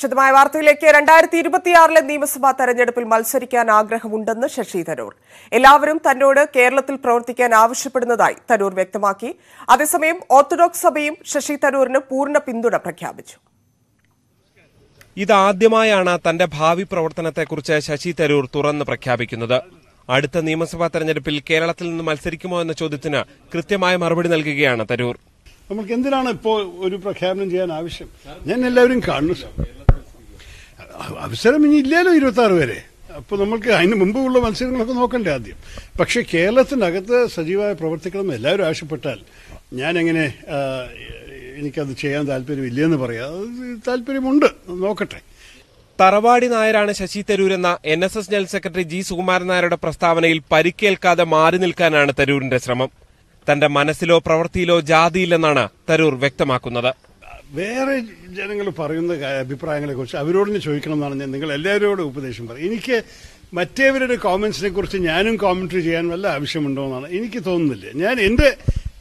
വിശദമായ വാർത്തയിലേക്ക് 2026 നിയമസഭാ തെരഞ്ഞെടുപ്പിൽ മത്സരിക്കാൻ ആഗ്രഹമുണ്ടെന്ന് ശശി തരൂർ. എല്ലാവരും തന്നോട് കേരളത്തിൽ പ്രവർത്തിക്കാൻ ആവശ്യപ്പെടുന്നതായി തരൂർ വ്യക്തമാക്കി. അതേസമയം ഓർത്തഡോക്സ് സഭയും ശശി തരൂരിന് പൂർണ്ണ പിന്തുണ പ്രഖ്യാപിച്ചു. ഇതാദ്യമായാണ് തന്റെ ഭാവി പ്രവർത്തനത്തെക്കുറിച്ച് ശശി തരൂർ തുറന്ന് പ്രഖ്യാപിക്കുന്നത്. അടുത്ത നിയമസഭാ തെരഞ്ഞെടുപ്പിൽ കേരളത്തിൽ നിന്ന് മത്സരിക്കുമോ എന്ന ചോദ്യത്തിന് കൃത്യമായ മറുപടി നൽകുകയാണ് തരൂർ. നമുക്ക് എന്തിനാണ് ഇപ്പോൾ ഒരു പ്രഖ്യാപനം ചെയ്യാൻ ആവശ്യം? ഞാൻ എല്ലാവരും കാണുന്നു. അവസരം ഇനി ഇല്ലല്ലോ 26 വരെ. അപ്പോൾ നമുക്ക് അതിന് മുമ്പുള്ള മത്സരങ്ങളൊക്കെ നോക്കണ്ടേ ആദ്യം. പക്ഷേ കേരളത്തിനകത്ത് സജീവമായി പ്രവർത്തിക്കണമെന്ന് എല്ലാവരും ആവശ്യപ്പെട്ടാൽ ഞാൻ എങ്ങനെ എനിക്കത് ചെയ്യാൻ താല്പര്യമില്ലെന്ന് പറയാം. താല്പര്യമുണ്ട്, നോക്കട്ടെ. തറവാടി നായരാണ് ശശി തരൂരെന്ന NSS general secretary G Sukumaran നായരുടെ പ്രസ്താവനയിൽ പരിക്കേൽക്കാതെ മാറി നിൽക്കാനാണ് തരൂരിന്റെ ശ്രമം. തന്റെ മനസ്സിലോ പ്രവൃത്തിയിലോ ജാതിയില്ലെന്നാണ് തരൂർ വ്യക്തമാക്കുന്നത്. വേറെ ജനങ്ങൾ പറയുന്ന അഭിപ്രായങ്ങളെ കുറിച്ച് അവരോട് ചോദിക്കണം എന്നാണ് ഞാൻ നിങ്ങൾ എല്ലാവരോടും ഉപദേശം പറയും. എനിക്ക് മറ്റേവരുടെ കോമന്റ്സിനെ കുറിച്ച് ഞാനും കോമന്ററി ചെയ്യാൻ വല്ല ആവശ്യമുണ്ടോ എന്നാണ് എനിക്ക് തോന്നുന്നില്ല.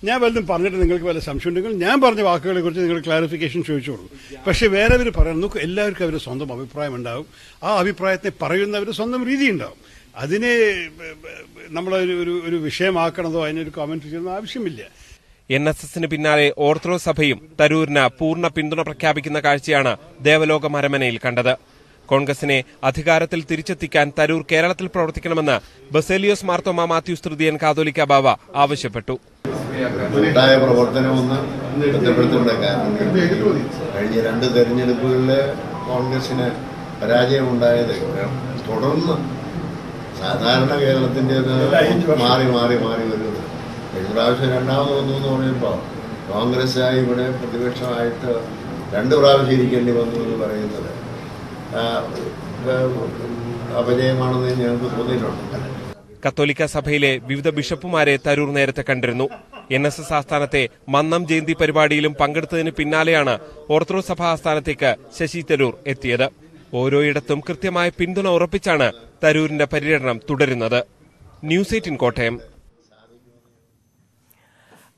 ഞാൻ വല്ലതും പറഞ്ഞിട്ട് നിങ്ങൾക്ക് വല്ല സംശയം ഉണ്ടെങ്കിൽ ഞാൻ പറഞ്ഞ വാക്കുകളെ കുറിച്ച് നിങ്ങൾ ക്ലാരിഫിക്കേഷൻ ചോദിച്ചോളൂ. പക്ഷെ വേറെ അവർ പറയണം. നോക്കൂ, എല്ലാവർക്കും അവരുടെ സ്വന്തം അഭിപ്രായം ഉണ്ടാവും. ആ അഭിപ്രായത്തെ പറയുന്നവരുടെ സ്വന്തം രീതി ഉണ്ടാവും. അതിനെ നമ്മൾ ഒരു വിഷയമാക്കണതോ അതിനൊരു കോമന്റ് ചെയ്യുന്ന ആവശ്യമില്ല. NSSന് പിന്നാലെ ഓർത്തഡോക്സ് സഭയും തരൂരിന് പൂർണ്ണ പിന്തുണ പ്രഖ്യാപിക്കുന്ന കാഴ്ചയാണ് ദേവലോക മരമനയിൽ കണ്ടത്. കോൺഗ്രസിനെ അധികാരത്തിൽ തിരിച്ചെത്തിക്കാൻ തരൂർ കേരളത്തിൽ പ്രവർത്തിക്കണമെന്ന് ബസേലിയോസ് മാർത്തോമാ മാത്യൂസ് തൃതീയൻ കാതോലിക്ക ബാവ ആവശ്യപ്പെട്ടു. ഉണ്ടായ പ്രവർത്തനമൊന്ന് ബന്ധപ്പെടുത്തേണ്ട കാരണം കഴിഞ്ഞ 2 തെരഞ്ഞെടുപ്പുകളിലെ കോൺഗ്രസിന് പരാജയമുണ്ടായത് തുടർന്ന് സാധാരണ കേരളത്തിന്റെ മാറി വരുന്നത്. കഴിഞ്ഞ പ്രാവശ്യം രണ്ടാമത് വന്നു എന്ന് പറയുമ്പോൾ കോൺഗ്രസ്സായി ഇവിടെ പ്രതിപക്ഷമായിട്ട് 2 പ്രാവശ്യം ഇരിക്കേണ്ടി വന്നു എന്ന് പറയുന്നത് അപജയമാണെന്ന് ഞങ്ങൾക്ക് തോന്നിയിട്ടുണ്ട്. കത്തോലിക്ക സഭയിലെ വിവിധ ബിഷപ്പുമാരെ തരൂർ നേരത്തെ കണ്ടിരുന്നു. NSS ആസ്ഥാനത്തെ മന്നം ജയന്തി പരിപാടിയിലും പങ്കെടുത്തതിന് പിന്നാലെയാണ് ഓർത്തഡോക്സ് സഭാ ആസ്ഥാനത്തേക്ക് ശശി തരൂർ എത്തിയത്. ഓരോയിടത്തും കൃത്യമായ പിന്തുണ ഉറപ്പിച്ചാണ് തരൂരിന്റെ പര്യടനം തുടരുന്നത്. ന്യൂസ് 18 കോട്ടയം.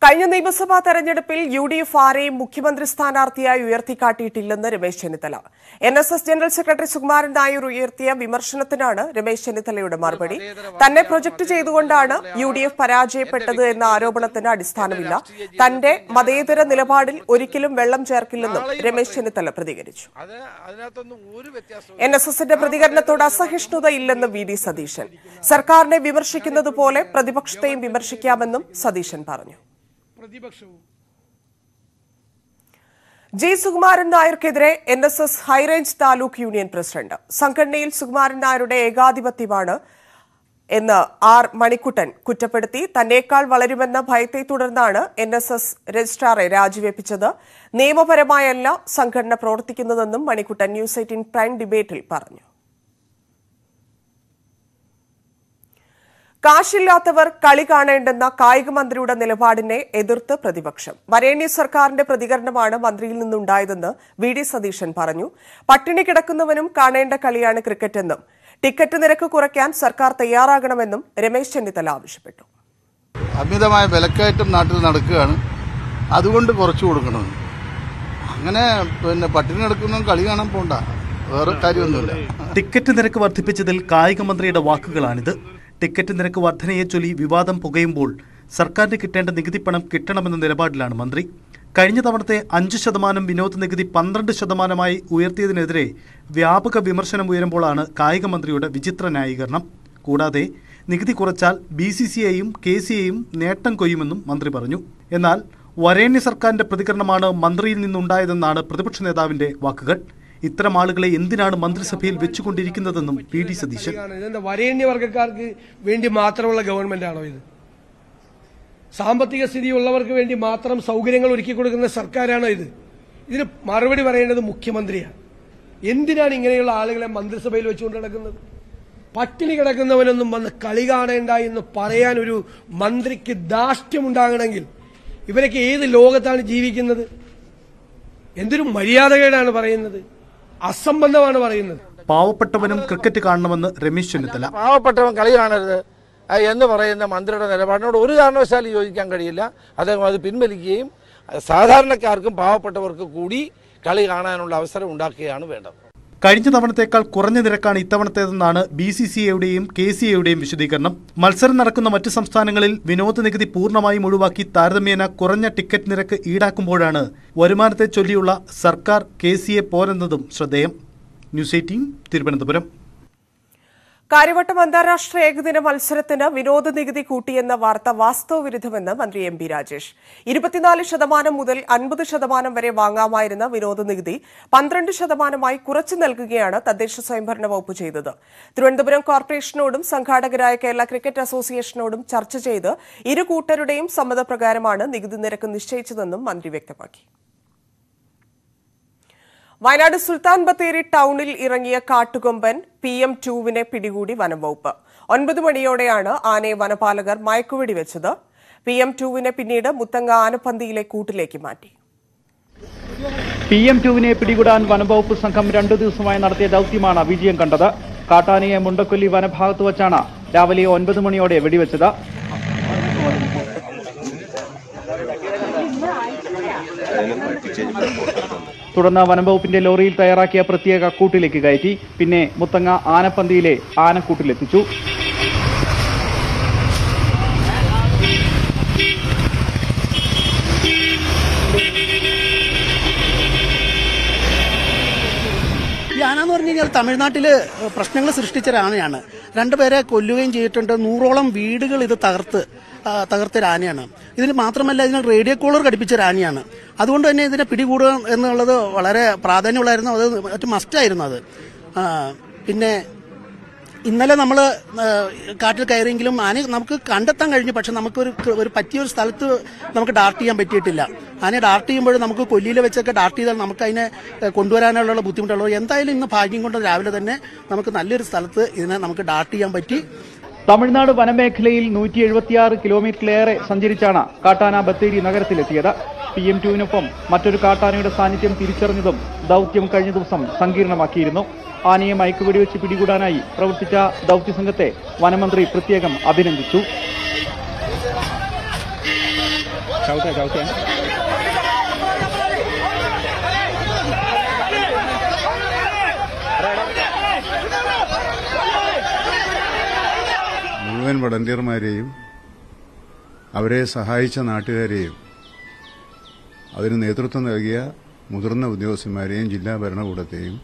കഴിഞ്ഞ നിയമസഭാ തെരഞ്ഞെടുപ്പിൽ UDF ആരെയും മുഖ്യമന്ത്രി സ്ഥാനാർത്ഥിയായി ഉയർത്തിക്കാട്ടിയിട്ടില്ലെന്ന് Ramesh Chennithala. NSS general secretary Sukumaran Nair ഉയർത്തിയ വിമർശനത്തിനാണ് രമേശ് ചെന്നിത്തലയുടെ മറുപടി. തന്നെ പ്രൊജക്ട് ചെയ്തുകൊണ്ടാണ് UDF പരാജയപ്പെട്ടത് എന്ന ആരോപണത്തിന് അടിസ്ഥാനമില്ല. തന്റെ മതേതര നിലപാടിൽ ഒരിക്കലും വെള്ളം ചേർക്കില്ലെന്നും രമേശ് ചെന്നിത്തല പ്രതികരിച്ചു. NSSന്റെ പ്രതികരണത്തോട് അസഹിഷ്ണുതയില്ലെന്ന് VD സതീശൻ. സർക്കാരിനെ വിമർശിക്കുന്നത് പോലെ പ്രതിപക്ഷത്തെയും വിമർശിക്കാമെന്നും സതീശൻ പറഞ്ഞു. ജി സുകുമാരൻ നായർക്കെതിരെ NSS high range taluk union president. സംഘടനയിൽ സുകുമാരൻ നായരുടെ ഏകാധിപത്യമാണ് എന്ന് R മണിക്കുട്ടൻ കുറ്റപ്പെടുത്തി. തന്നേക്കാൾ വളരുമെന്ന ഭയത്തെ തുടർന്നാണ് NSS രജിസ്ട്രാറെ രാജിവെപ്പിച്ചത്. നിയമപരമായല്ല സംഘടന പ്രവർത്തിക്കുന്നതെന്നും മണിക്കുട്ടൻ ന്യൂസ് 18 പ്രൈം ഡിബേറ്റിൽ പറഞ്ഞു. കാശില്ലാത്തവർ കളി കാണേണ്ടെന്ന കായിക മന്ത്രിയുടെ നിലപാടിനെ എതിർത്ത് പ്രതിപക്ഷം. വരേണ്യ സർക്കാരിന്റെ പ്രതികരണമാണ് മന്ത്രിയിൽ നിന്നുണ്ടായതെന്ന് VD സതീശൻ പറഞ്ഞു. പട്ടിണി കിടക്കുന്നവനും കാണേണ്ട കളിയാണ് ക്രിക്കറ്റെന്നും ടിക്കറ്റ് നിരക്ക് കുറയ്ക്കാൻ സർക്കാർ തയ്യാറാകണമെന്നും രമേശ് ചെന്നിത്തല ആവശ്യപ്പെട്ടു. അമിതമായ വിലക്കയറ്റം നാട്ടിൽ നടക്കുകയാണ്, അതുകൊണ്ട് കുറച്ചു കൊടുക്കണം. അങ്ങനെ പട്ടിണി കിടക്കുന്നവൻ കളി കാണാൻ പോണ്ട, വേറെ കാര്യമൊന്നുമില്ല. ടിക്കറ്റ് നിരക്ക് വർദ്ധിപ്പിച്ചതിൽ കായിക മന്ത്രിയുടെ വാക്കുകളാണിത്. ടിക്കറ്റ് നിരക്ക് വർധനയെ ചൊല്ലി വിവാദം പുകയുമ്പോൾ സർക്കാരിന് കിട്ടേണ്ട നികുതി പണം കിട്ടണമെന്ന നിലപാടിലാണ് മന്ത്രി. കഴിഞ്ഞ തവണത്തെ 5% വിനോദ നികുതി 12% ഉയർത്തിയതിനെതിരെ വ്യാപക വിമർശനം ഉയരുമ്പോഴാണ് കായിക മന്ത്രിയുടെ വിചിത്ര ന്യായീകരണം. കൂടാതെ നികുതി കുറച്ചാൽ BCCIയും KCAയും നേട്ടം കൊയ്യുമെന്നും മന്ത്രി പറഞ്ഞു. എന്നാൽ വരേണ്യ സർക്കാരിന്റെ പ്രതികരണമാണ് മന്ത്രിയിൽ നിന്നുണ്ടായതെന്നാണ് പ്രതിപക്ഷ നേതാവിന്റെ വാക്കുകൾ. ഇത്തരം ആളുകളെ എന്തിനാണ് മന്ത്രിസഭയിൽ വെച്ചുകൊണ്ടിരിക്കുന്നതെന്നും VD സതീശൻ. വരേണ്യവർഗക്കാർക്ക് വേണ്ടി മാത്രമുള്ള ഗവൺമെന്റ് ആണോ ഇത്? സാമ്പത്തിക സ്ഥിതിയുള്ളവർക്ക് വേണ്ടി മാത്രം സൗകര്യങ്ങൾ ഒരുക്കി കൊടുക്കുന്ന സർക്കാരാണോ ഇത്? ഇതിന് മറുപടി പറയേണ്ടത് മുഖ്യമന്ത്രിയാണ്. എന്തിനാണ് ഇങ്ങനെയുള്ള ആളുകളെ മന്ത്രിസഭയിൽ വെച്ചുകൊണ്ട് നടക്കുന്നത്? പട്ടിണി കിടക്കുന്നവനൊന്നും വന്ന് കളി കാണേണ്ട എന്ന് പറയാൻ ഒരു മന്ത്രിക്ക് ധാർഷ്ട്യമുണ്ടാകണമെങ്കിൽ ഇവരൊക്കെ ഏത് ലോകത്താണ് ജീവിക്കുന്നത്? എന്തൊരു മര്യാദകേടാണ് പറയുന്നത്, അസംബന്ധമാണ് പറയുന്നത്. പാവപ്പെട്ടവനും ക്രിക്കറ്റ് കാണണമെന്ന് രമേശ് ചെന്നിത്തല. പാവപ്പെട്ടവൻ കളി കാണരുത് എന്ന് പറയുന്ന മന്ത്രിയുടെ നിലപാടിനോട് ഒരു കാരണവശാലും യോജിക്കാൻ കഴിയില്ല. അദ്ദേഹം അത് പിൻവലിക്കുകയും സാധാരണക്കാർക്കും പാവപ്പെട്ടവർക്കും കൂടി കളി കാണാനുള്ള അവസരം ഉണ്ടാക്കുകയാണ് വേണ്ടത്. കഴിഞ്ഞ തവണത്തേക്കാൾ കുറഞ്ഞ നിരക്കാണ് ഇത്തവണത്തേതെന്നാണ് BCCIയുടെയും KCAയുടെയും വിശദീകരണം. മത്സരം നടക്കുന്ന മറ്റ് സംസ്ഥാനങ്ങളിൽ വിനോദ നികുതി പൂർണ്ണമായും ഒഴിവാക്കി താരതമ്യേന കുറഞ്ഞ ടിക്കറ്റ് നിരക്ക് ഈടാക്കുമ്പോഴാണ് വരുമാനത്തെ ചൊല്ലിയുള്ള സർക്കാർ KCA പോരെന്നതും ശ്രദ്ധേയം. ന്യൂസ് 18 തിരുവനന്തപുരം. കാര്യവട്ടം അന്താരാഷ്ട്ര ഏകദിന മത്സരത്തിന് വിനോദ നികുതി കൂട്ടിയെന്ന വാർത്ത വാസ്തവവിരുദ്ധമെന്ന് മന്ത്രി MP രാജേഷ്. 24% മുതൽ 50% വരെ വാങ്ങാമായിരുന്ന വിനോദ നികുതി 12% കുറച്ചു നൽകുകയാണ് തദ്ദേശ സ്വയംഭരണ വകുപ്പ് ചെയ്തത്. തിരുവനന്തപുരം കോർപ്പറേഷനോടും സംഘാടകരായ കേരള ക്രിക്കറ്റ് അസോസിയേഷനോടും ചർച്ച ചെയ്ത് ഇരു കൂട്ടരുടെയും സമ്മതപ്രകാരമാണ് നികുതി നിരക്ക് നിശ്ചയിച്ചതെന്നും മന്ത്രി വ്യക്തമാക്കി. വയനാട് സുൽത്താൻ ബത്തേരി ടൌണിൽ ഇറങ്ങിയ കാട്ടുകൊമ്പൻ PM2വിനെ പിടികൂടി വനംവകുപ്പ്. 9 മണിയോടെയാണ് ആനയെ വനപാലകർ മയക്കുവെടി വെച്ചത്. PM2വിനെ പിന്നീട് മുത്തങ്ങ ആനപ്പന്തിയിലെ കൂട്ടിലേക്ക് മാറ്റി. PM2വിനെ പിടികൂടാൻ വനംവകുപ്പ് സംഘം 2 ദിവസമായി നടത്തിയ ദൌത്യമാണ് വിജയം കണ്ടത്. കാട്ടാനയെ മുണ്ടക്കൊല്ലി വനഭാഗത്ത് വച്ചാണ് രാവിലെ 9 മണിയോടെ വെടിവെച്ചത്. തുടർന്ന് വനംവകുപ്പിന്റെ ലോറിയിൽ തയ്യാറാക്കിയ പ്രത്യേക കൂട്ടിലേക്ക് കയറ്റി. പിന്നെ മുത്തങ്ങ ആനപ്പന്തിയിലെ ആനക്കൂട്ടിലെത്തിച്ചു. ഈ ആന എന്ന് പറഞ്ഞു കഴിഞ്ഞാൽ തമിഴ്നാട്ടിൽ പ്രശ്നങ്ങൾ സൃഷ്ടിച്ച ആനയാണ്. 2 പേരെ കൊല്ലുകയും ചെയ്തിട്ടുണ്ട്. 100ഓളം വീടുകൾ ഇത് തകർത്തൊരു ആനയാണ്. ഇതിന് മാത്രമല്ല, ഇതിന് റേഡിയോ കോളർ ഘടിപ്പിച്ച ആനയാണ്. അതുകൊണ്ട് തന്നെ ഇതിനെ പിടികൂടുക എന്നുള്ളത് വളരെ പ്രാധാന്യമുള്ളായിരുന്നു. അത് മറ്റു മസ്റ്റായിരുന്നു അത്. പിന്നെ ഇന്നലെ നമ്മൾ കാട്ടിൽ കയറിയെങ്കിലും ആനയെ നമുക്ക് കണ്ടെത്താൻ കഴിഞ്ഞു. പക്ഷെ നമുക്കൊരു പറ്റിയൊരു സ്ഥലത്ത് നമുക്ക് ഡാർട്ട് ചെയ്യാൻ പറ്റിയിട്ടില്ല. ആനയെ ഡാർട്ട് ചെയ്യുമ്പോൾ നമുക്ക് കൊല്ലിയിൽ വെച്ചൊക്കെ ഡാർട്ട് ചെയ്താൽ നമുക്ക് അതിനെ കൊണ്ടുവരാനുള്ള ബുദ്ധിമുട്ടുള്ളൂ. എന്തായാലും ഇന്ന് ഭാഗ്യം കൊണ്ട് രാവിലെ തന്നെ നമുക്ക് നല്ലൊരു സ്ഥലത്ത് ഇതിനെ നമുക്ക് ഡാർട്ട് ചെയ്യാൻ പറ്റി. തമിഴ്നാട് വനമേഖലയിൽ 176 കിലോമീറ്ററിലേറെ സഞ്ചരിച്ചാണ് കാട്ടാന ബത്തേരി നഗരത്തിലെത്തിയത്. PM2വിനൊപ്പം മറ്റൊരു കാട്ടാനയുടെ സാന്നിധ്യം തിരിച്ചറിഞ്ഞതും ദൌത്യം കഴിഞ്ഞ ദിവസം സങ്കീർണമാക്കിയിരുന്നു. ആനയെ മയക്കുവെടിവെച്ച് പിടികൂടാനായി പ്രവർത്തിച്ച ദൌത്യസംഘത്തെ വനമന്ത്രി പ്രത്യേകം അഭിനന്ദിച്ചു. മുഴുവൻ വളണ്ടിയർമാരെയും അവരെ സഹായിച്ച നാട്ടുകാരെയും അതിന് നേതൃത്വം നൽകിയ മുതിർന്ന ഉദ്യോഗസ്ഥന്മാരെയും ജില്ലാ ഭരണകൂടത്തെയും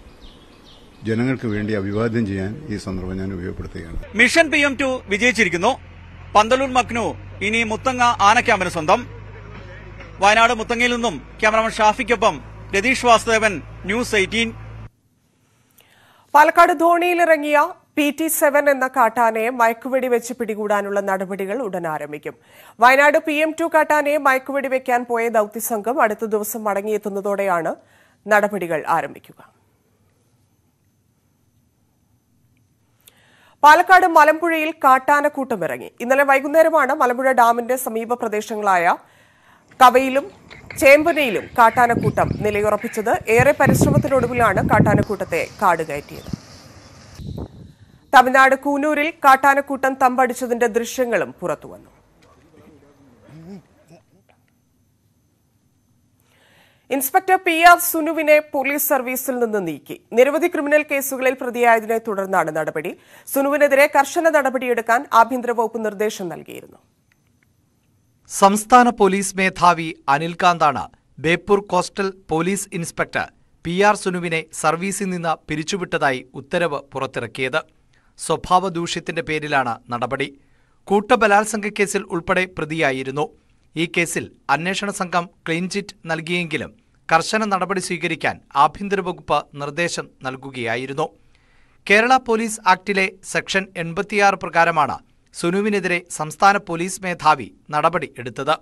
ജനങ്ങൾക്ക് വേണ്ടി അഭിവാദ്യം ചെയ്യാൻ ഈ സന്ദർഭം ഞാൻ ഉപയോഗപ്പെടുത്തുകയാണ്. Mission PM2 വിജയിച്ചിരിക്കുന്നു. പന്തലൂർ മക്നു ഇനി മുത്തങ്ങ ആനക്യാമ്പിന് സ്വന്തം. വയനാട് മുത്തങ്ങയിൽ നിന്നും ക്യാമറമാൻ ഷാഫിക്കൊപ്പം രതീഷ് വാസുദേവൻ, ന്യൂസ് 18. പാലക്കാട് ധോണിയിലിറങ്ങിയ PT7 എന്ന കാട്ടാനയെ മയക്കുവെടി വെച്ച് പിടികൂടാനുള്ള നടപടികൾ ഉടൻ ആരംഭിക്കും. വയനാട് PM2 കാട്ടാനയെ മയക്കുവെടി വെക്കാൻ പോയ ദൌത്യസംഘം അടുത്ത ദിവസം മടങ്ങിയെത്തുന്നതോടെയാണ് നടപടികൾ ആരംഭിക്കുക. പാലക്കാട് മലമ്പുഴയിൽ കാട്ടാനക്കൂട്ടം ഇറങ്ങി. ഇന്നലെ വൈകുന്നേരമാണ് മലമ്പുഴ ഡാമിന്റെ സമീപ പ്രദേശങ്ങളായ കവയിലും ചേമ്പനയിലും കാട്ടാനക്കൂട്ടം നിലയുറപ്പിച്ചത്. ഏറെ പരിശ്രമത്തിനൊടുവിലാണ് കാട്ടാനക്കൂട്ടത്തെ കാടുകയറ്റിയത്. തമിഴ്നാട് കൂനൂരിൽ കാട്ടാനക്കൂട്ടം തമ്പടിച്ചതിന്റെ ദൃശ്യങ്ങളും പുറത്തുവന്നു. ഇൻസ്പെക്ടർ PR സുനുവിനെ പോലീസ് സർവീസിൽ നിന്ന് നീക്കി. നിരവധി ക്രിമിനൽ കേസുകളിൽ പ്രതിയായതിനെ തുടർന്നാണ് നടപടി. സുനുവിനെതിരെ കർശന നടപടിയെടുക്കാൻ ആഭ്യന്തര വകുപ്പ് നിർദ്ദേശം നൽകിയിരുന്നു. സംസ്ഥാന പോലീസ് മേധാവി അനിൽകാന്താണ് Beypore coastal police inspector PR സുനുവിനെ സർവീസിൽ നിന്ന് പിരിച്ചുവിട്ടതായി ഉത്തരവ് പുറത്തിറക്കിയത്. സ്വഭാവ ദൂഷ്യത്തിന്റെ പേരിലാണ് നടപടി. കൂട്ടബലാത്സംഗ കേസിൽ ഉൾപ്പെടെ പ്രതിയായിരുന്നു. ഈ കേസിൽ അന്വേഷണ സംഘം ക്ലീൻ ചിറ്റ് നൽകിയെങ്കിലും കർശന നടപടി സ്വീകരിക്കാൻ ആഭ്യന്തര വകുപ്പ് നിർദ്ദേശം നൽകുകയായിരുന്നു. കേരള പോലീസ് ആക്ടിലെ സെക്ഷൻ 86 പ്രകാരമാണ് സുനുവിനെതിരെ സംസ്ഥാന പോലീസ് മേധാവി നടപടി എടുത്തത്.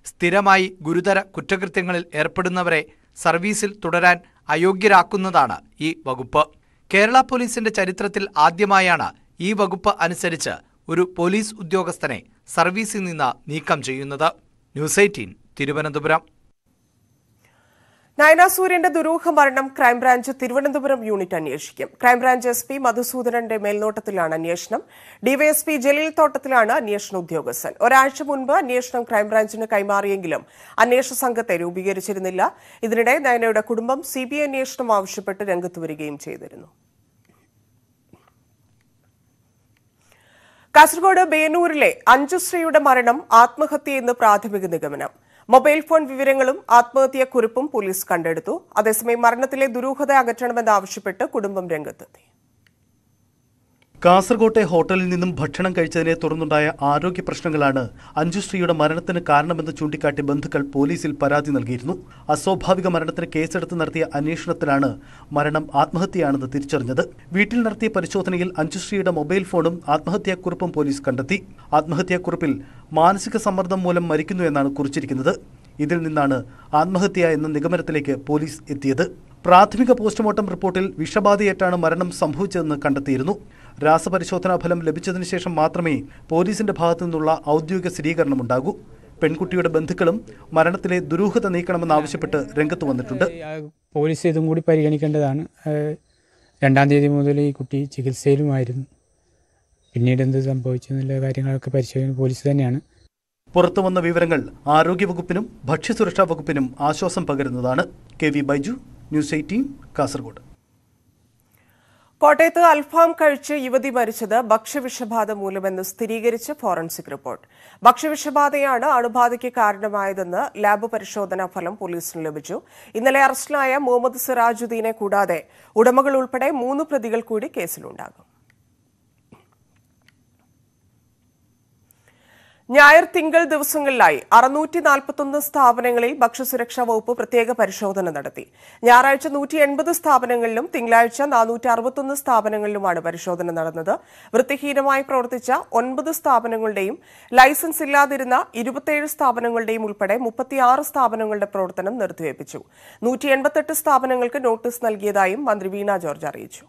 സ്ഥിരമായി ഗുരുതര കുറ്റകൃത്യങ്ങളിൽ ഏർപ്പെടുന്നവരെ സർവീസിൽ തുടരാൻ അയോഗ്യരാക്കുന്നതാണ് ഈ വകുപ്പ്. കേരള പോലീസിന്റെ ചരിത്രത്തിൽ ആദ്യമായാണ് ഈ വകുപ്പ് അനുസരിച്ച് ഒരു പോലീസ് ഉദ്യോഗസ്ഥനെ സർവീസിൽ നിന്ന് നീക്കം ചെയ്യുന്നത്. ന്യൂസ് 18 തിരുവനന്തപുരം. നയന സൂര്യന്റെ ദുരൂഹ മരണം ക്രൈംബ്രാഞ്ച് തിരുവനന്തപുരം യൂണിറ്റ് അന്വേഷിക്കും. ക്രൈംബ്രാഞ്ച് എസ്പി മധുസൂദനന്റെ മേൽനോട്ടത്തിലാണ് അന്വേഷണം. ഡിവൈഎസ്പി ജലീൽ തോട്ടത്തിലാണ് അന്വേഷണ ഉദ്യോഗസ്ഥൻ. ഒരാഴ്ച മുൻപ് അന്വേഷണം ക്രൈംബ്രാഞ്ചിന് കൈമാറിയെങ്കിലും അന്വേഷണ സംഘത്തെ രൂപീകരിച്ചിരുന്നില്ല. ഇതിനിടെ നയനയുടെ കുടുംബം സിബിഐ അന്വേഷണം ആവശ്യപ്പെട്ട് രംഗത്ത് വരികയും ചെയ്തിരുന്നു. കാസർഗോഡ് ബേനൂരിലെ അഞ്ജുശ്രീയുടെ മരണം ആത്മഹത്യയെന്ന് പ്രാഥമിക നിഗമനം. മൊബൈൽ ഫോൺ വിവരങ്ങളും ആത്മഹത്യാക്കുറിപ്പും പോലീസ് കണ്ടെടുത്തു. അതേസമയം മരണത്തിലെ ദുരൂഹത അകറ്റണമെന്നാവശ്യപ്പെട്ട് കുടുംബം രംഗത്തെത്തി. കാസർകോട്ടെ ഹോട്ടലിൽ നിന്നും ഭക്ഷണം കഴിച്ചതിനെ തുടർന്നുണ്ടായ ആരോഗ്യ പ്രശ്നങ്ങളാണ് അഞ്ജുശ്രീയുടെ മരണത്തിന് കാരണമെന്ന് ചൂണ്ടിക്കാട്ടി ബന്ധുക്കൾ പോലീസിൽ പരാതി നൽകിയിരുന്നു. അസ്വാഭാവിക മരണത്തിന് കേസെടുത്ത് നടത്തിയ അന്വേഷണത്തിലാണ് മരണം ആത്മഹത്യയാണെന്ന് തിരിച്ചറിഞ്ഞത്. വീട്ടിൽ നടത്തിയ പരിശോധനയിൽ അഞ്ജുശ്രീയുടെ മൊബൈൽ ഫോണും ആത്മഹത്യാക്കുറിപ്പും പോലീസ് കണ്ടെത്തി. ആത്മഹത്യാക്കുറിപ്പിൽ മാനസിക സമ്മർദ്ദം മൂലം മരിക്കുന്നു എന്നാണ് കുറിച്ചിരിക്കുന്നത്. ഇതിൽ നിന്നാണ് ആത്മഹത്യ എന്ന നിഗമനത്തിലേക്ക് പോലീസ് എത്തിയത്. പ്രാഥമിക പോസ്റ്റ്മോർട്ടം റിപ്പോർട്ടിൽ വിഷബാധയേറ്റാണ് മരണം സംഭവിച്ചതെന്ന് കണ്ടെത്തിയിരുന്നു. രാസപരിശോധനാ ഫലം ലഭിച്ചതിനു ശേഷം മാത്രമേ പോലീസിന്റെ ഭാഗത്തു നിന്നുള്ള ഔദ്യോഗിക സ്ഥിരീകരണമുണ്ടാകൂ. പെൺകുട്ടിയുടെ ബന്ധുക്കളും മരണത്തിലെ ദുരൂഹത നീക്കണമെന്നാവശ്യപ്പെട്ട് രംഗത്ത് വന്നിട്ടുണ്ട്. പോലീസ് ഇതും കൂടി പരിഗണിക്കേണ്ടതാണ്. 2-ാം തീയതി മുതൽ ഈ കുട്ടി ചികിത്സയിലുമായിരുന്നു. പിന്നീട് എന്ത് സംഭവിച്ചെന്നുള്ള കാര്യങ്ങളൊക്കെ പരിശോധിക്കുന്ന പോലീസ് തന്നെയാണ്. പുറത്തുവന്ന വിവരങ്ങൾ ആരോഗ്യവകുപ്പിനും ഭക്ഷ്യസുരക്ഷാ വകുപ്പിനും ആശ്വാസം പകരുന്നതാണ്. KV Baiju, news 18, Kasaragod. കോട്ടയത്ത് അൽഫാം കഴിച്ച് യുവതി മരിച്ചത് ഭക്ഷ്യവിഷബാധ മൂലമെന്ന് സ്ഥിരീകരിച്ച് ഫോറൻസിക് റിപ്പോർട്ട്. ഭക്ഷ്യവിഷബാധയാണ് അണുബാധയ്ക്ക് കാരണമായതെന്ന് ലാബ് പരിശോധനാ ഫലം പോലീസിന് ലഭിച്ചു. ഇന്നലെ അറസ്റ്റിലായ മുഹമ്മദ് സിറാജുദ്ദീനെ കൂടാതെ ഉടമകൾ ഉൾപ്പെടെ 3 പ്രതികൾ കൂടി കേസിലുണ്ടാകും. ഞായർ തിങ്കൾ ദിവസങ്ങളിലായി 641 സ്ഥാപനങ്ങളിൽ ഭക്ഷ്യസുരക്ഷാ വകുപ്പ് പ്രത്യേക പരിശോധന നടത്തി. ഞായറാഴ്ച 180 സ്ഥാപനങ്ങളിലും തിങ്കളാഴ്ച 461 സ്ഥാപനങ്ങളിലുമാണ് പരിശോധന നടന്നത്. വൃത്തിഹീനമായി പ്രവർത്തിച്ച 9 സ്ഥാപനങ്ങളുടെയും ലൈസൻസ് ഇല്ലാതിരുന്ന 27 സ്ഥാപനങ്ങളുടെയും ഉൾപ്പെടെ 36 സ്ഥാപനങ്ങളുടെ പ്രവർത്തനം നിർത്തിവെപ്പിച്ചു. 188 സ്ഥാപനങ്ങൾക്ക് നോട്ടീസ് നൽകിയതായും മന്ത്രി വീണ ജോർജ് അറിയിച്ചു.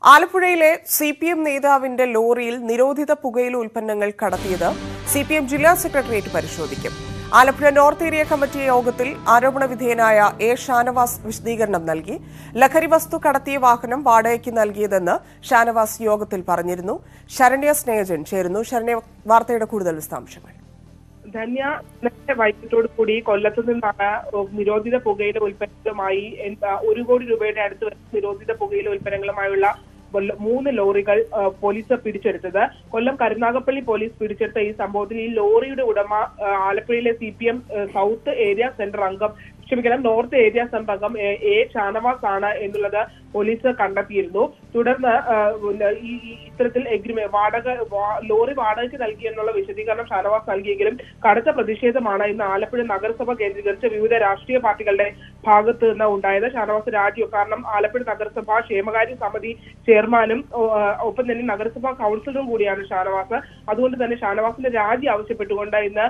ആലപ്പുഴയിലെ CPM നേതാവിന്റെ ലോറിയിൽ നിരോധിത പുകയില ഉൽപ്പന്നങ്ങൾ കടത്തിയത് CPM ജില്ലാ സെക്രട്ടേറിയറ്റ് പരിശോധിക്കും. ആലപ്പുഴ നോർത്ത് ഏരിയ കമ്മിറ്റി യോഗത്തിൽ ആരോപണ വിധേയനായ A. ഷാനവാസ് വിശദീകരണം നൽകി. ലഹരി വസ്തു കടത്തിയ വാഹനം വാടകയ്ക്ക് നൽകിയതെന്ന് ഷാനവാസ് യോഗത്തിൽ പറഞ്ഞിരുന്നു. ശരണ്യ സ്നേഹജൻ ചേരുന്നു. ശരണ്യ, വാർത്തയുടെ കൂടുതൽ വിശദാംശങ്ങൾ. ധന്യ, വൈകിട്ടോട് കൂടി കൊല്ലത്തു നിന്നാണ് നിരോധിത പുകയില ഉൽപ്പന്നങ്ങളുമായി 1 കോടി രൂപയുടെ അടുത്ത് വരുന്ന നിരോധിത പുകയില ഉൽപ്പന്നങ്ങളുമായുള്ള 3 ലോറികൾ പോലീസ് പിടിച്ചെടുത്തത്. കൊല്ലം കരുനാഗപ്പള്ളി പോലീസ് പിടിച്ചെടുത്ത ഈ സംഭവത്തിൽ ഈ ലോറിയുടെ ഉടമ ആലപ്പുഴയിലെ CPM സൗത്ത് ഏരിയ സെന്റർ അംഗം നോർത്ത് ഏരിയ സെന്റർ അംഗം A. ഷാനവാസ് ആണ് എന്നുള്ളത് പോലീസ് കണ്ടെത്തിയിരുന്നു. തുടർന്ന് ഇത്തരത്തിൽ ലോറി വാടകയ്ക്ക് നൽകി എന്നുള്ള വിശദീകരണം ഷാനവാസ് നൽകിയെങ്കിലും കടുത്ത പ്രതിഷേധമാണ് ഇന്ന് ആലപ്പുഴ നഗരസഭ കേന്ദ്രീകരിച്ച് വിവിധ രാഷ്ട്രീയ പാർട്ടികളുടെ ഭാഗത്ത് നിന്ന് ഉണ്ടായത്. ഷാനവാസ് രാജിവെക്കും. കാരണം ആലപ്പുഴ നഗരസഭ ക്ഷേമകാര്യ സമിതി ചെയർമാനും ഒപ്പം തന്നെ നഗരസഭാ കൌൺസിലറും കൂടിയാണ് ഷാനവാസ്. അതുകൊണ്ട് തന്നെ ഷാനവാസിന്റെ രാജി ആവശ്യപ്പെട്ടുകൊണ്ട് ഇന്ന്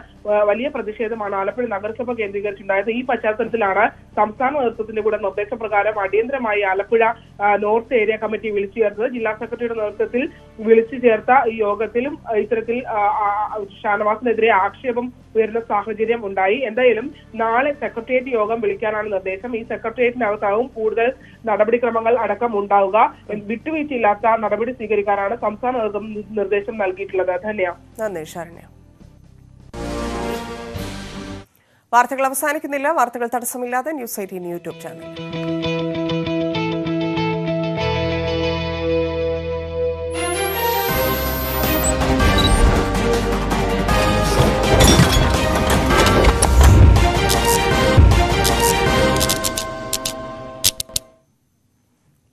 വലിയ പ്രതിഷേധമാണ് ആലപ്പുഴ നഗരസഭ കേന്ദ്രീകരിച്ചുണ്ടായത്. ഈ പശ്ചാത്തലത്തിലാണ് സംസ്ഥാന നേതൃത്വത്തിന്റെ കൂടെ നിർദ്ദേശപ്രകാരം അടിയന്തരമായി ആലപ്പുഴ നോർത്ത് ഏരിയ കമ്മിറ്റി വിളിച്ചു ചേർത്തത്. ജില്ലാ സെക്രട്ടറിയുടെ നേതൃത്വത്തിൽ വിളിച്ചു ചേർത്ത ഈ യോഗത്തിലും ഇത്തരത്തിൽ ഷാനവാസിനെതിരെ ആക്ഷേപം ഉയരുന്ന സാഹചര്യം ഉണ്ടായി. എന്തായാലും നാളെ സെക്രട്ടേറിയറ്റ് യോഗം വിളിക്കാനാണ് നിർദ്ദേശം. ഈ സെക്രട്ടേറിയറ്റിനകത്താവും കൂടുതൽ നടപടിക്രമങ്ങൾ അടക്കം ഉണ്ടാവുക. വിട്ടുവീഴ്ചയില്ലാത്ത നടപടി സ്വീകരിക്കാനാണ് സംസ്ഥാന നേതൃത്വം നിർദ്ദേശം നൽകിയിട്ടുള്ളത്. നന്ദി ശരണ്യ. വാർത്തകൾ അവസാനിക്കുന്നില്ല. വാർത്തകൾ തടസ്സമില്ലാതെ ന്യൂസ് 18 യൂട്യൂബ് ചാനൽ.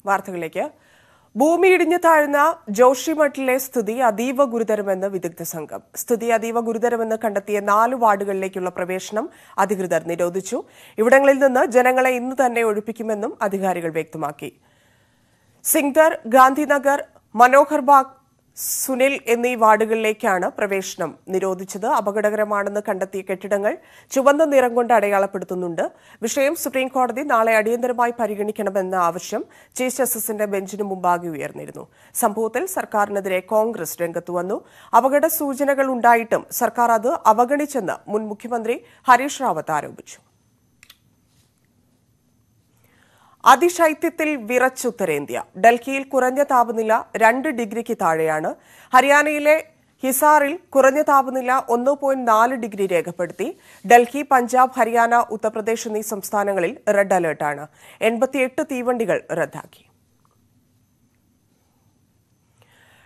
വാർത്തകളിലേക്ക്. ഭൂമി ഇടിഞ്ഞു താഴ്ന്ന ജോഷിമഠിലെ സ്ഥിതി അതീവ ഗുരുതരമെന്ന് വിദഗ്ധ സംഘം. സ്ഥിതി അതീവ ഗുരുതരമെന്ന് കണ്ടെത്തിയ 4 വാർഡുകളിലേക്കുള്ള പ്രവേശനം അധികൃതർ നിരോധിച്ചു. ഇവിടങ്ങളിൽ നിന്ന് ജനങ്ങളെ ഇന്ന് തന്നെ ഒഴിപ്പിക്കുമെന്നും അധികാരികൾ വ്യക്തമാക്കി. സിംഗ്ദർ, ഗാന്ധിനഗർ, മനോഹർബാഗ്, സുനിൽ എന്നീ വാർഡുകളിലേക്കാണ് പ്രവേശനം നിരോധിച്ചത്. അപകടകരമാണെന്ന് കണ്ടെത്തിയ കെട്ടിടങ്ങൾ ചുവന്ന നിറം കൊണ്ട് അടയാളപ്പെടുത്തുന്നുണ്ട്. വിഷയം സുപ്രീംകോടതി നാളെ അടിയന്തരമായി പരിഗണിക്കണമെന്ന ആവശ്യം ചീഫ് ജസ്റ്റിസിന്റെ ബെഞ്ചിന് മുമ്പാകെ ഉയർന്നിരുന്നു. സംഭവത്തിൽ സർക്കാരിനെതിരെ കോൺഗ്രസ് രംഗത്ത് വന്നു. അപകട സൂചനകൾ ഉണ്ടായിട്ടും സർക്കാർ അത് അവഗണിച്ചെന്ന് മുൻ മുഖ്യമന്ത്രി ഹരീഷ് റാവത്ത് ആരോപിച്ചു. അതിശൈത്യത്തിൽ വിറച്ച് ഉത്തരേന്ത്യ. ഡൽഹിയിൽ കുറഞ്ഞ താപനില 2 ഡിഗ്രിക്ക് താഴെയാണ്. ഹരിയാനയിലെ ഹിസാറിൽ കുറഞ്ഞ താപനില 1.4 ഡിഗ്രി രേഖപ്പെടുത്തി. ഡൽഹി, പഞ്ചാബ്, ഹരിയാന, ഉത്തർപ്രദേശ് എന്നീ സംസ്ഥാനങ്ങളിൽ റെഡ് അലർട്ടാണ്. 88 തീവണ്ടികൾ റദ്ദാക്കി.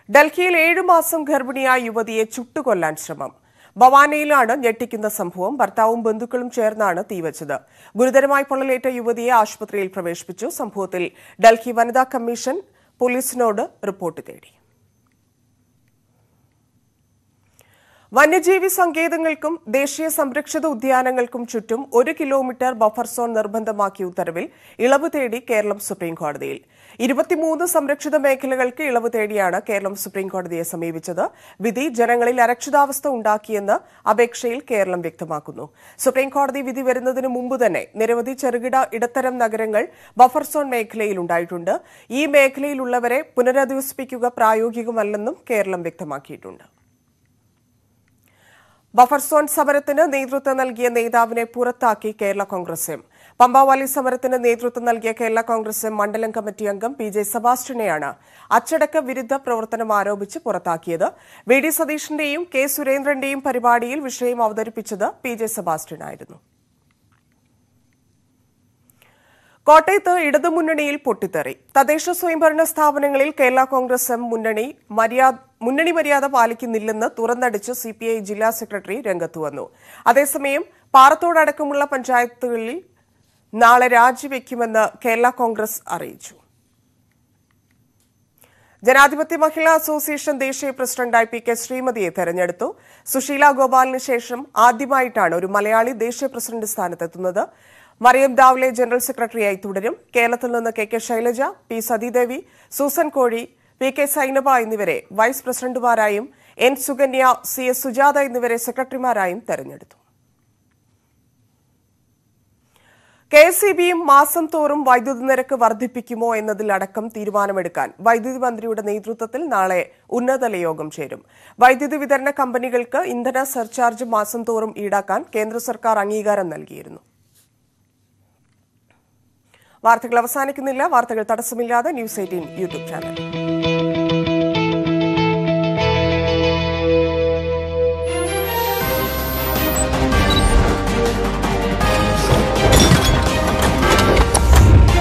ഡൽഹിയിൽ 7 മാസം ഗർഭിണിയായ യുവതിയെ ചുട്ടുകൊല്ലാൻ ശ്രമം. ഭവാനിയിലാണ് ഞെട്ടിക്കുന്ന സംഭവം. ഭർത്താവും ബന്ധുക്കളും ചേർന്നാണ് തീവച്ചത്. ഗുരുതരമായി പൊള്ളലേറ്റ യുവതിയെ ആശുപത്രിയിൽ പ്രവേശിപ്പിച്ചു. സംഭവത്തിൽ ഡൽഹി വനിതാ കമ്മീഷൻ പോലീസിനോട് റിപ്പോർട്ട് തേടി. വന്യജീവി സങ്കേതങ്ങൾക്കും ദേശീയ സംരക്ഷിത ഉദ്യാനങ്ങൾക്കും ചുറ്റും 1 കിലോമീറ്റർ ബഫർ സോൺ നിർബന്ധമാക്കിയ ഉത്തരവിൽ ഇളവ് തേടി കേരളം സുപ്രീംകോടതിയിൽ. 23 സംരക്ഷിത മേഖലകൾക്ക് ഇളവ് തേടിയാണ് കേരളം സുപ്രീംകോടതിയെ സമീപിച്ചത്. വിധി ജനങ്ങളിൽ അരക്ഷിതാവസ്ഥ ഉണ്ടാക്കിയെന്ന് അപേക്ഷയിൽ കേരളം വ്യക്തമാക്കുന്നു. സുപ്രീംകോടതി വിധി വരുന്നതിന് മുമ്പ് തന്നെ നിരവധി ചെറുകിട ഇടത്തരം നഗരങ്ങൾ ബഫർ സോൺ മേഖലയിൽ ഉണ്ടായിട്ടുണ്ട്. ഈ മേഖലയിലുള്ളവരെ പുനരധിവസിപ്പിക്കുക പ്രായോഗികമല്ലെന്നും കേരളം വ്യക്തമാക്കിയിട്ടുണ്ട്. ബഫർ സോൺ സമരത്തിന് നേതൃത്വം നൽകിയ നേതാവിനെ പുറത്താക്കി കേരള കോൺഗ്രസ് എം. പമ്പാവാലി സമരത്തിന് നേതൃത്വം നൽകിയ കേരള കോൺഗ്രസ് എം മണ്ഡലം കമ്മിറ്റി അംഗം PJ സെബാസ്റ്റ്യനെയാണ് അച്ചടക്ക വിരുദ്ധ പ്രവർത്തനം ആരോപിച്ച് പുറത്താക്കിയത്. VD സതീഷിന്റെയും K സുരേന്ദ്രന്റെയും പരിപാടിയിൽ വിഷയം അവതരിപ്പിച്ചത് PJ സെബാസ്റ്റ്യനായിരുന്നു. കോട്ടയത്ത് ഇടതുമുന്നണിയിൽ പൊട്ടിത്തെറി. തദ്ദേശ സ്വയംഭരണ സ്ഥാപനങ്ങളിൽ കേരള കോൺഗ്രസ് എം മുന്നണി മര്യാദ പാലിക്കുന്നില്ലെന്ന് തുറന്നടിച്ച് CPI ജില്ലാ സെക്രട്ടറി രംഗത്തുവന്നു. അതേസമയം പാറത്തോടക്കമുള്ള പഞ്ചായത്തുകളിൽ നാളെ രാജിവെക്കുമെന്ന് കേരള കോൺഗ്രസ് അറിയിച്ചു. ജനാധിപത്യ മഹിളാ അസോസിയേഷൻ ദേശീയ പ്രസിഡന്റായി PK ശ്രീമതിയെ തെരഞ്ഞെടുത്തു. സുശീല ഗോപാലിന് ശേഷം ആദ്യമായിട്ടാണ് ഒരു മലയാളി ദേശീയ പ്രസിഡന്റ് സ്ഥാനത്തെത്തുന്നത്. മറിയം ദാവ്ലെ ജനറൽ സെക്രട്ടറിയായി തുടരും. കേരളത്തിൽ നിന്ന് KK Shailaja, P Sathidevi, Susan Kodi, PK Zainaba എന്നിവരെ വൈസ് പ്രസിഡന്റുമാരായും N സുകന്യ, CS സുജാത എന്നിവരെ സെക്രട്ടറിമാരായും തെരഞ്ഞെടുത്തു. KSEBയും മാസം തോറും വൈദ്യുതി നിരക്ക് വർദ്ധിപ്പിക്കുമോ എന്നതിലടക്കം തീരുമാനമെടുക്കാൻ വൈദ്യുതി മന്ത്രിയുടെ നേതൃത്വത്തിൽ നാളെ ഉന്നതതല യോഗം ചേരും. വൈദ്യുതി വിതരണ കമ്പനികൾക്ക് ഇന്ധന സർചാർജ് മാസം തോറും ഈടാക്കാൻ കേന്ദ്ര സർക്കാർ അംഗീകാരം നൽകിയിരുന്നു. വാർത്തകൾ അവസാനിക്കുന്നില്ല. വാർത്തകൾ തടസ്സമില്ലാതെ News 18 യൂട്യൂബ് ചാനൽ.